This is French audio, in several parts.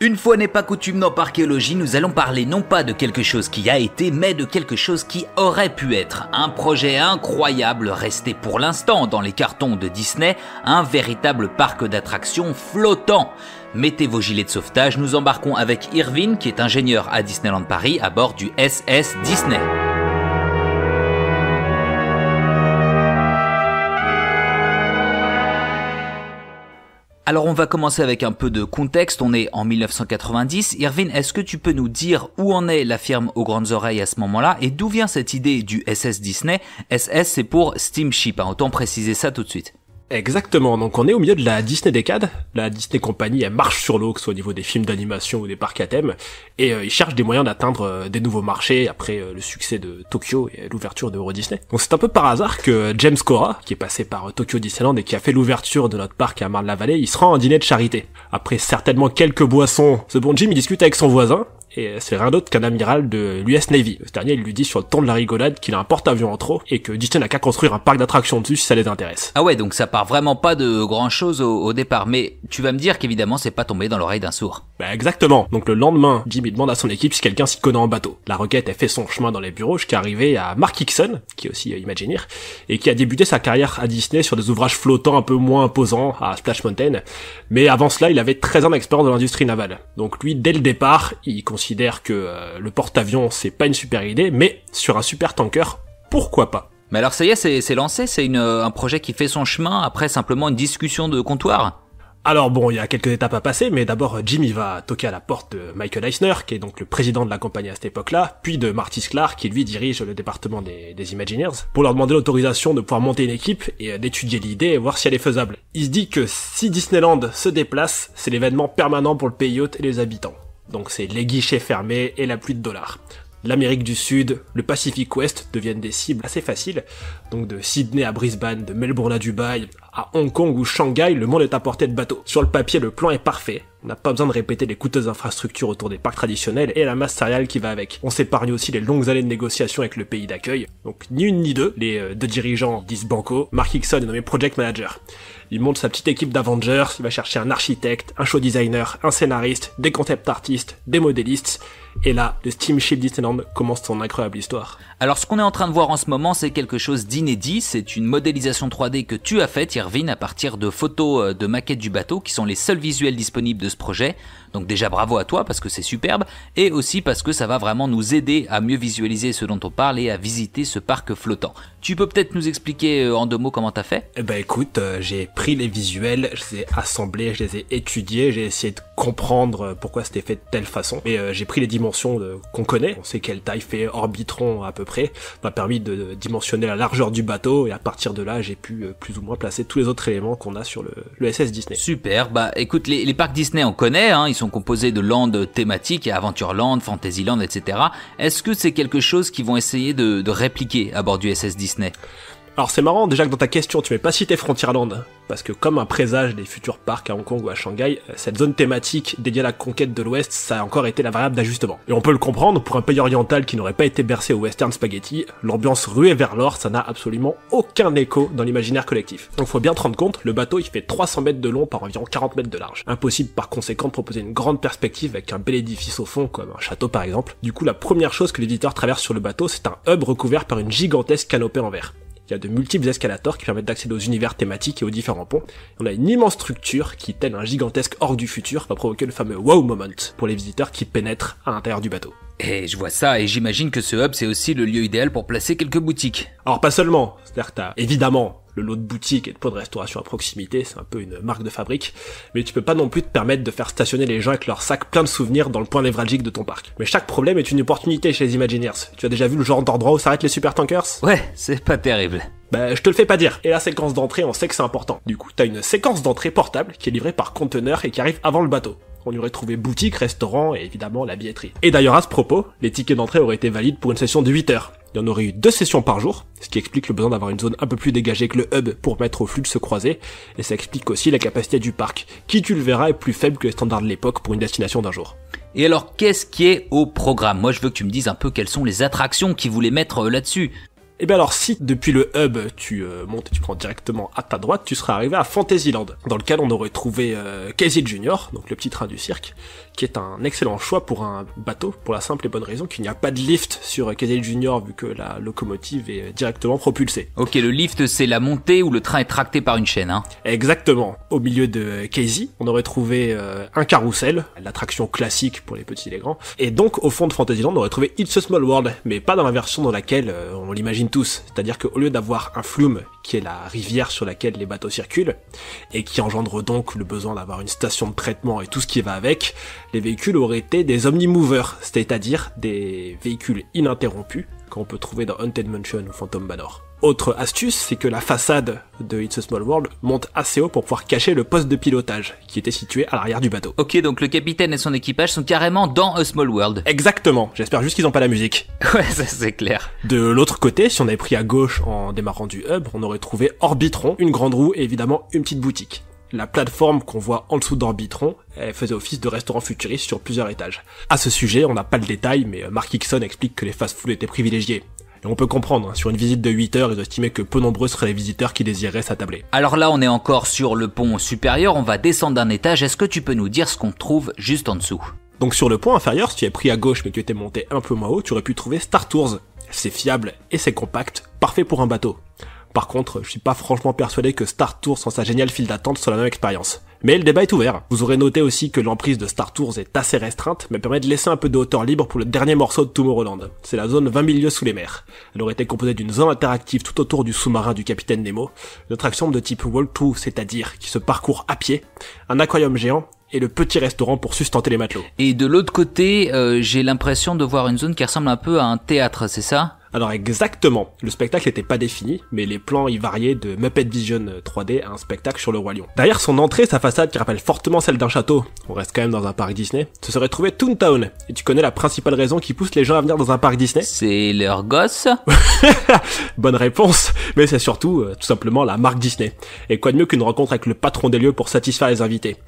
Une fois n'est pas coutume dans Parkéologie, nous allons parler non pas de quelque chose qui a été, mais de quelque chose qui aurait pu être. Un projet incroyable resté pour l'instant dans les cartons de Disney, un véritable parc d'attractions flottant. Mettez vos gilets de sauvetage, nous embarquons avec Irvine, qui est ingénieur à Disneyland Paris, à bord du SS Disney. Alors on va commencer avec un peu de contexte, on est en 1990. Irvine, est-ce que tu peux nous dire où en est la firme aux grandes oreilles à ce moment-là et d'où vient cette idée du SS Disney? SS c'est pour Steamship, autant préciser ça tout de suite. Exactement, donc on est au milieu de la Disney décade. La Disney Company, elle marche sur l'eau, que ce soit au niveau des films d'animation ou des parcs à thème, et ils cherchent des moyens d'atteindre des nouveaux marchés après le succès de Tokyo et l'ouverture de Euro Disney. Donc c'est un peu par hasard que James Cora, qui est passé par Tokyo Disneyland et qui a fait l'ouverture de notre parc à Marne-la-Vallée, il se rend à un dîner de charité. Après certainement quelques boissons, ce bon Jim il discute avec son voisin, et c'est rien d'autre qu'un amiral de l'US Navy. Ce dernier, il lui dit sur le ton de la rigolade qu'il a un porte-avions en trop et que Disney n'a qu'à construire un parc d'attractions dessus si ça les intéresse. Ah ouais, donc ça part vraiment pas de grand chose au départ, mais tu vas me dire qu'évidemment c'est pas tombé dans l'oreille d'un sourd. Bah exactement. Donc le lendemain, Jim il demande à son équipe si quelqu'un s'y connaît en bateau. La requête a fait son chemin dans les bureaux jusqu'à arriver à Mark Hickson, qui est aussi Imagineer, et qui a débuté sa carrière à Disney sur des ouvrages flottants un peu moins imposants à Splash Mountain. Mais avant cela, il avait 13 ans d'expérience dans l'industrie navale. Donc lui, dès le départ, il considère que le porte-avions c'est pas une super idée, mais sur un super tanker, pourquoi pas? Mais alors ça y est, c'est lancé, c'est un projet qui fait son chemin après simplement une discussion de comptoir? Alors bon, il y a quelques étapes à passer, mais d'abord Jim il va toquer à la porte de Michael Eisner, qui est donc le président de la compagnie à cette époque-là, puis de Marty Sklar, qui lui dirige le département des Imagineers, pour leur demander l'autorisation de pouvoir monter une équipe et d'étudier l'idée et voir si elle est faisable. Il se dit que si Disneyland se déplace, c'est l'événement permanent pour le pays hôte et les habitants. Donc c'est les guichets fermés et la pluie de dollars. L'Amérique du Sud, le Pacifique Ouest deviennent des cibles assez faciles. Donc de Sydney à Brisbane, de Melbourne à Dubaï, à Hong Kong ou Shanghai, le monde est à portée de bateau. Sur le papier, le plan est parfait. On n'a pas besoin de répéter les coûteuses infrastructures autour des parcs traditionnels et la masse salariale qui va avec. On s'épargne aussi les longues années de négociations avec le pays d'accueil. Donc ni une ni deux, les deux dirigeants disent banco. Mark Hickson est nommé project manager. Il monte sa petite équipe d'Avengers, il va chercher un architecte, un show designer, un scénariste, des concept artistes, des modélistes. Et là, le Steamship Disneyland commence son incroyable histoire. Alors ce qu'on est en train de voir en ce moment, c'est quelque chose d'inédit. C'est une modélisation 3D que tu as faite, Irvine, à partir de photos de maquettes du bateau, qui sont les seuls visuels disponibles de ce projet. Donc déjà bravo à toi parce que c'est superbe, et aussi parce que ça va vraiment nous aider à mieux visualiser ce dont on parle et à visiter ce parc flottant. Tu peux peut-être nous expliquer en deux mots comment t'as fait? Eh ben écoute, j'ai pris les visuels, je les ai assemblés, je les ai étudiés, j'ai essayé de comprendre pourquoi c'était fait de telle façon. Et j'ai pris les dimensions qu'on connaît, on sait quelle taille fait Orbitron à peu près, m'a permis de dimensionner la largeur du bateau, et à partir de là j'ai pu plus ou moins placer tous les autres éléments qu'on a sur le SS Disney. Super, bah écoute, les parcs Disney on connaît, ils sont composés de lands thématiques, Aventureland, Fantasyland, etc. Est-ce que c'est quelque chose qu'ils vont essayer de répliquer à bord du SS Disney? Alors c'est marrant déjà que dans ta question tu m'aies pas cité Frontierland, parce que comme un présage des futurs parcs à Hong Kong ou à Shanghai, cette zone thématique dédiée à la conquête de l'Ouest, ça a encore été la variable d'ajustement. Et on peut le comprendre, pour un pays oriental qui n'aurait pas été bercé au western spaghetti, l'ambiance ruée vers l'or, ça n'a absolument aucun écho dans l'imaginaire collectif. Donc faut bien te rendre compte, le bateau il fait 300 mètres de long par environ 40 mètres de large. Impossible par conséquent de proposer une grande perspective avec un bel édifice au fond, comme un château par exemple. Du coup la première chose que l'éditeur traverse sur le bateau, c'est un hub recouvert par une gigantesque canopée en verre. Il y a de multiples escalators qui permettent d'accéder aux univers thématiques et aux différents ponts. On a une immense structure qui, tel un gigantesque orgue du futur, va provoquer le fameux wow moment pour les visiteurs qui pénètrent à l'intérieur du bateau. Et je vois ça, et j'imagine que ce hub c'est aussi le lieu idéal pour placer quelques boutiques. Alors pas seulement, c'est-à-dire que t'as évidemment le lot de boutiques et de points de restauration à proximité, c'est un peu une marque de fabrique, mais tu peux pas non plus te permettre de faire stationner les gens avec leurs sacs pleins de souvenirs dans le point névralgique de ton parc. Mais chaque problème est une opportunité chez les Imagineers. Tu as déjà vu le genre d'endroit où s'arrêtent les supertankers? Ouais, c'est pas terrible. Bah, je te le fais pas dire. Et la séquence d'entrée, on sait que c'est important. Du coup, t'as une séquence d'entrée portable qui est livrée par conteneur et qui arrive avant le bateau. On y aurait trouvé boutique, restaurant et évidemment la billetterie. Et d'ailleurs à ce propos, les tickets d'entrée auraient été valides pour une session de 8 heures. Il y en aurait eu 2 sessions par jour, ce qui explique le besoin d'avoir une zone un peu plus dégagée que le hub pour permettre au flux de se croiser, et ça explique aussi la capacité du parc, qui tu le verras est plus faible que les standards de l'époque pour une destination d'un jour. Et alors qu'est-ce qui est au programme? Moi je veux que tu me dises un peu quelles sont les attractions qu'ils voulaient mettre là-dessus. Et bien alors si depuis le hub tu montes et tu prends directement à ta droite, tu seras arrivé à Fantasyland, dans lequel on aurait trouvé Casey Junior, donc le petit train du cirque, qui est un excellent choix pour un bateau, pour la simple et bonne raison qu'il n'y a pas de lift sur Casey Junior vu que la locomotive est directement propulsée. Ok, le lift c'est la montée où le train est tracté par une chaîne, hein. Exactement. Au milieu de Casey, on aurait trouvé un carrousel, l'attraction classique pour les petits et les grands, et donc au fond de Fantasyland on aurait trouvé It's a Small World, mais pas dans la version dans laquelle on l'imagine tous, c'est-à-dire qu'au lieu d'avoir un flume, qui est la rivière sur laquelle les bateaux circulent, et qui engendre donc le besoin d'avoir une station de traitement et tout ce qui va avec, les véhicules auraient été des omnimovers, c'est-à-dire des véhicules ininterrompus, qu'on peut trouver dans Haunted Mansion ou Phantom Manor. Autre astuce, c'est que la façade de It's a Small World monte assez haut pour pouvoir cacher le poste de pilotage, qui était situé à l'arrière du bateau. Ok, donc le capitaine et son équipage sont carrément dans A Small World. Exactement, j'espère juste qu'ils n'ont pas la musique. Ouais, ça c'est clair. De l'autre côté, si on avait pris à gauche en démarrant du hub, on aurait trouvé Orbitron, une grande roue et évidemment une petite boutique. La plateforme qu'on voit en dessous d'Orbitron, elle faisait office de restaurant futuriste sur plusieurs étages. À ce sujet, on n'a pas le détail, mais Mark Hickson explique que les fast-food étaient privilégiés. Et on peut comprendre, sur une visite de 8 heures, ils estimaient que peu nombreux seraient les visiteurs qui désireraient s'attabler. Alors là, on est encore sur le pont supérieur, on va descendre d'un étage, est-ce que tu peux nous dire ce qu'on trouve juste en dessous? Donc sur le pont inférieur, si tu es pris à gauche mais que tu étais monté un peu moins haut, tu aurais pu trouver Star Tours. C'est fiable et c'est compact, parfait pour un bateau. Par contre, je suis pas franchement persuadé que Star Tours sans sa géniale file d'attente soit la même expérience. Mais le débat est ouvert. Vous aurez noté aussi que l'emprise de Star Tours est assez restreinte, mais permet de laisser un peu de hauteur libre pour le dernier morceau de Tomorrowland. C'est la zone 20 000 lieues sous les mers. Elle aurait été composée d'une zone interactive tout autour du sous-marin du capitaine Nemo, une attraction de type walkthrough, c'est-à-dire qui se parcourt à pied, un aquarium géant, et le petit restaurant pour sustenter les matelots. Et de l'autre côté, j'ai l'impression de voir une zone qui ressemble un peu à un théâtre, c'est ça? Alors exactement, le spectacle n'était pas défini, mais les plans y variaient de Muppet Vision 3D à un spectacle sur le Roi Lion. Derrière son entrée, sa façade qui rappelle fortement celle d'un château, on reste quand même dans un parc Disney, se serait trouvé Toontown. Et tu connais la principale raison qui pousse les gens à venir dans un parc Disney? C'est leur gosse. Bonne réponse, mais c'est surtout, tout simplement, la marque Disney. Et quoi de mieux qu'une rencontre avec le patron des lieux pour satisfaire les invités.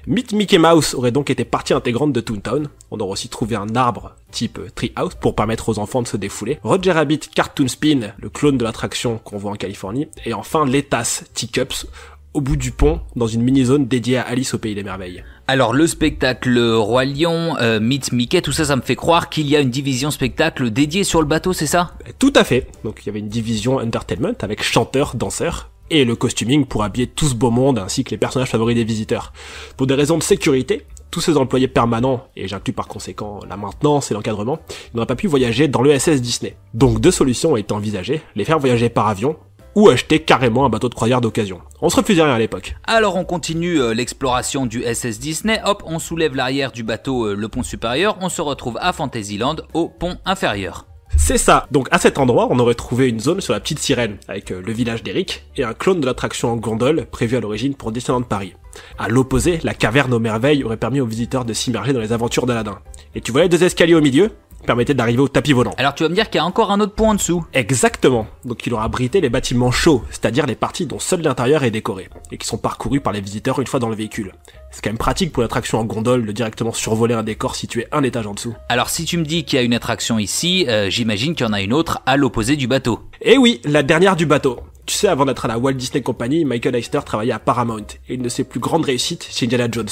Meet Mickey Mouse aurait donc été partie intégrante de Toontown. On aurait aussi trouvé un arbre type Treehouse pour permettre aux enfants de se défouler. Roger Rabbit Cartoon Spin, le clone de l'attraction qu'on voit en Californie. Et enfin les tasses Teacups au bout du pont dans une mini-zone dédiée à Alice au Pays des Merveilles. Alors le spectacle Roi Lion, Meet Mickey, tout ça, ça me fait croire qu'il y a une division spectacle dédiée sur le bateau, c'est ça? Tout à fait. Donc il y avait une division entertainment avec chanteurs, danseurs, et le costuming pour habiller tout ce beau monde ainsi que les personnages favoris des visiteurs. Pour des raisons de sécurité, tous ces employés permanents, et j'inclus par conséquent la maintenance et l'encadrement, n'auraient pas pu voyager dans le SS Disney. Donc deux solutions ont été envisagées, les faire voyager par avion, ou acheter carrément un bateau de croisière d'occasion. On se refusait rien à l'époque. Alors on continue l'exploration du SS Disney, hop, on soulève l'arrière du bateau, le pont supérieur, on se retrouve à Fantasyland, au pont inférieur. C'est ça. Donc à cet endroit, on aurait trouvé une zone sur la petite sirène, avec le village d'Eric, et un clone de l'attraction en gondole, prévu à l'origine pour Disneyland Paris. À l'opposé, la caverne aux merveilles aurait permis aux visiteurs de s'immerger dans les aventures d'Aladin. Et tu vois les deux escaliers au milieu ? Permettait d'arriver au tapis volant. Alors tu vas me dire qu'il y a encore un autre pont en dessous. Exactement. Donc il aura abrité les bâtiments chauds, c'est-à-dire les parties dont seul l'intérieur est décoré, et qui sont parcourus par les visiteurs une fois dans le véhicule. C'est quand même pratique pour l'attraction en gondole de directement survoler un décor situé un étage en dessous. Alors si tu me dis qu'il y a une attraction ici, j'imagine qu'il y en a une autre à l'opposé du bateau. Eh oui, la dernière du bateau. Tu sais, avant d'être à la Walt Disney Company, Michael Eisner travaillait à Paramount, et une de ses plus grandes réussites, c'est Indiana Jones.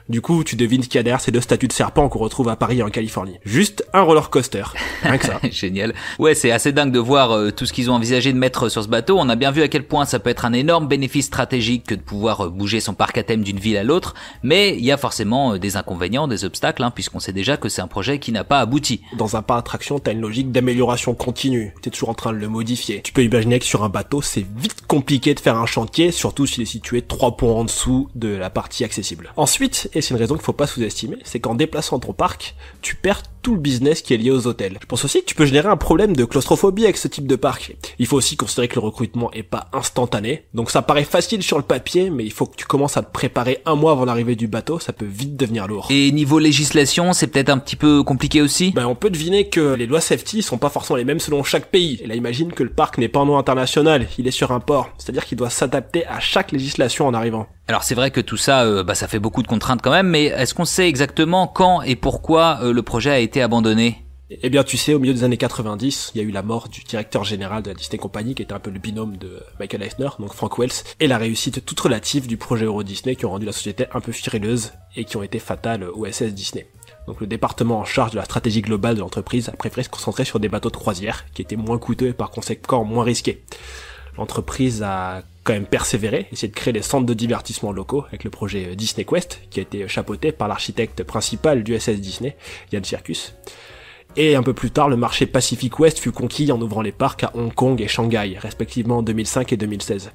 Du coup, tu devines ce qu'il y a derrière ces deux statues de serpents qu'on retrouve à Paris et en Californie. Juste un roller coaster. Rien que ça. Génial. Ouais, c'est assez dingue de voir tout ce qu'ils ont envisagé de mettre sur ce bateau. On a bien vu à quel point ça peut être un énorme bénéfice stratégique que de pouvoir bouger son parc à thème d'une ville à l'autre. Mais il y a forcément des inconvénients, des obstacles, puisqu'on sait déjà que c'est un projet qui n'a pas abouti. Dans un parc d'attraction, t'as une logique d'amélioration continue. T'es toujours en train de le modifier. Tu peux imaginer que sur un bateau, c'est vite compliqué de faire un chantier, surtout s'il est situé 3 ponts en dessous de la partie accessible. Ensuite, et c'est une raison qu'il faut pas sous-estimer, c'est qu'en déplaçant ton parc, tu perds tout le business qui est lié aux hôtels. Je pense aussi que tu peux générer un problème de claustrophobie avec ce type de parc. Il faut aussi considérer que le recrutement est pas instantané, donc ça paraît facile sur le papier, mais il faut que tu commences à te préparer un mois avant l'arrivée du bateau, ça peut vite devenir lourd. Et niveau législation, c'est peut-être un petit peu compliqué aussi? On peut deviner que les lois safety sont pas forcément les mêmes selon chaque pays. Et là, imagine que le parc n'est pas en eau internationale, il est sur un port, c'est-à-dire qu'il doit s'adapter à chaque législation en arrivant. Alors c'est vrai que tout ça, ça fait beaucoup de contraintes quand même, mais est-ce qu'on sait exactement quand et pourquoi le projet a été abandonné? Eh bien, tu sais, au milieu des années 90, il y a eu la mort du directeur général de la Disney Company, qui était un peu le binôme de Michael Eisner, donc Frank Wells, et la réussite toute relative du projet Euro Disney qui ont rendu la société un peu frileuse et qui ont été fatales au SS Disney. Donc le département en charge de la stratégie globale de l'entreprise a préféré se concentrer sur des bateaux de croisière, qui étaient moins coûteux et par conséquent moins risqués. L'entreprise a quand même persévéré, essayé de créer des centres de divertissement locaux avec le projet Disney Quest, qui a été chapeauté par l'architecte principal du SS Disney, Ian Circus. Et un peu plus tard, le marché Pacific West fut conquis en ouvrant les parcs à Hong Kong et Shanghai, respectivement en 2005 et 2016.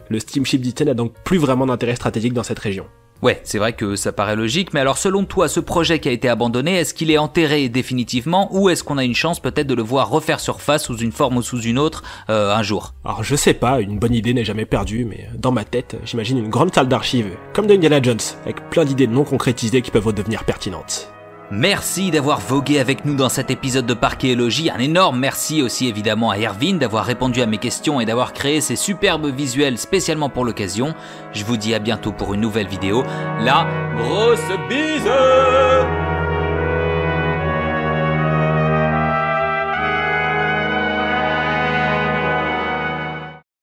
Le steamship Disney n'a donc plus vraiment d'intérêt stratégique dans cette région. Ouais, c'est vrai que ça paraît logique, mais alors selon toi, ce projet qui a été abandonné, est-ce qu'il est enterré définitivement ou est-ce qu'on a une chance peut-être de le voir refaire surface sous une forme ou sous une autre un jour? Alors je sais pas, une bonne idée n'est jamais perdue, mais dans ma tête, j'imagine une grande salle d'archives, comme de Indiana Jones, avec plein d'idées non concrétisées qui peuvent redevenir pertinentes. Merci d'avoir vogué avec nous dans cet épisode de Parkéologie. Un énorme merci aussi évidemment à Erwin d'avoir répondu à mes questions et d'avoir créé ces superbes visuels spécialement pour l'occasion. Je vous dis à bientôt pour une nouvelle vidéo. La grosse bise!